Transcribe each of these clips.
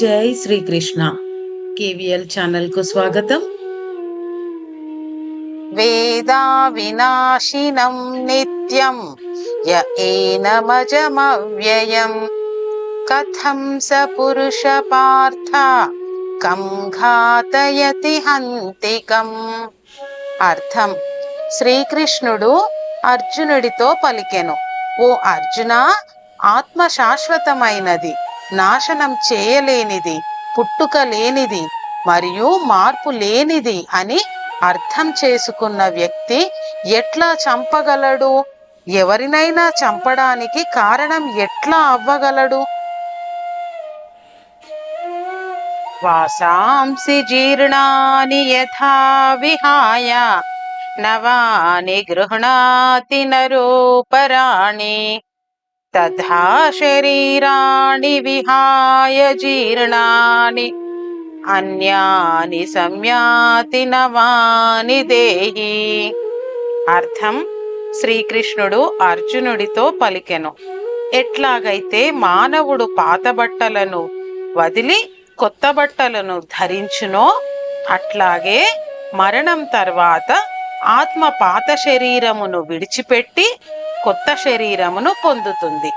జై Srikrishna. KVL channel కు స్వాగతం. వేదా వినాశినం నిత్యం య ఏనమజమవ్యయం కథం స పురుష పార్థ కం ఘాతయతి హంతికం. అర్థం: శ్రీకృష్ణుడు అర్జునుడితో పలికెను, ఓ అర్జున, ఆత్మ శాశ్వతమైనది, నాశనం చేయలేనిది, పుట్టుక లేనిది మరియు మార్పు లేనిది అని అర్థం చేసుకున్న వ్యక్తి ఎట్లా చంపగలడు? ఎవరినైనా చంపడానికి కారణం ఎట్లా అవ్వగలడు? వాసాంసి జీర్ణాని యథా విహాయ నవాని గృహణాతి నరోపరాణి తథా శరీరాణి విహాయ జీర్ణాని అన్యాని సంయాతి నవాని దేహి. అర్థం: శ్రీకృష్ణుడు అర్జునుడితో పలికెను, ఎట్లాగైతే మానవుడు పాత బట్టలను వదిలి కొత్త బట్టలను ధరించునో అట్లాగే మరణం తర్వాత ఆత్మ పాత శరీరమును విడిచిపెట్టి కొత్త శరీరమును పొందుతుంది.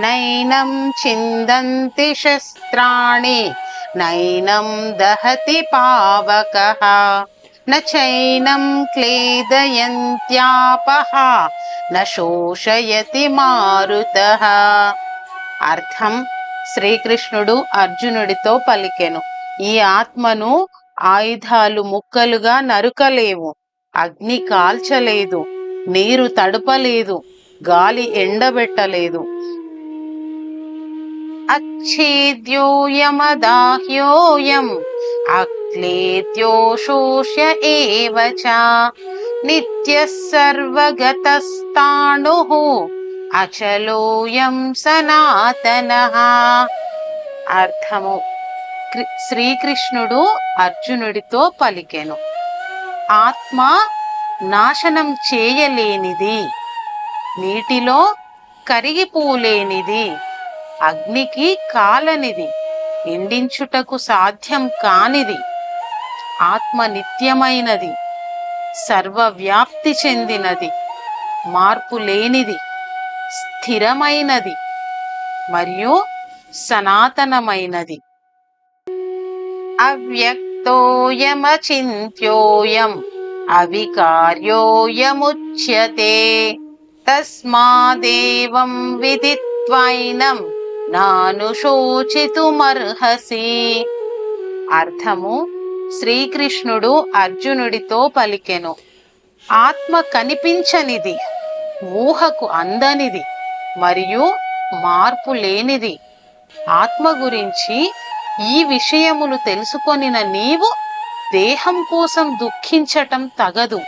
నైనం చిందంతి శస్త్రాణి నైనం దహతి పావకః నైనం క్లేదయంత్యాపః న శోషయతి మారుతః. అర్థం: శ్రీకృష్ణుడు అర్జునుడితో పలికెను, ఈ ఆత్మను ఆయుధాలు ముక్కలుగా నరుకలేవు, అగ్ని కాల్చలేదు, నీరు తడపలేదు, గాలి ఎండబెట్టలేదు. అచ్ఛేద్యోయమదాహ్యోయం అక్లేద్యో శోష్య ఏవ చ నిత్యః సర్వగతస్థాణుః అచలోయం సనాతనః. అర్థము: శ్రీకృష్ణుడు అర్జునుడితో పలికెను, ఆత్మ నాశనం చేయలేనిది, నీటిలో కరిగిపోలేనిది, అగ్నికి కాలనిది, ఎండించుటకు సాధ్యం కానిది. ఆత్మ నిత్యమైనది, సర్వవ్యాప్తి చెందినది, మార్పు లేనిది, స్థిరమైనది మరియు సనాతనమైనది. అవ్యక్తోయమచింత్యోయం అవికార్యోయముచ్యతే తస్మాదేవం విదిత్వైనం నానుశోచితుమర్హసి. అర్థము: శ్రీకృష్ణుడు అర్జునుడితో పలికెను, ఆత్మ కనిపించనిది, ఊహకు అందనిది మరియు మార్పు లేనిది. ఆత్మ గురించి ఈ విషయములు తెలుసుకొనిన నీవు దేహం కోసం దుఃఖించటం తగదు.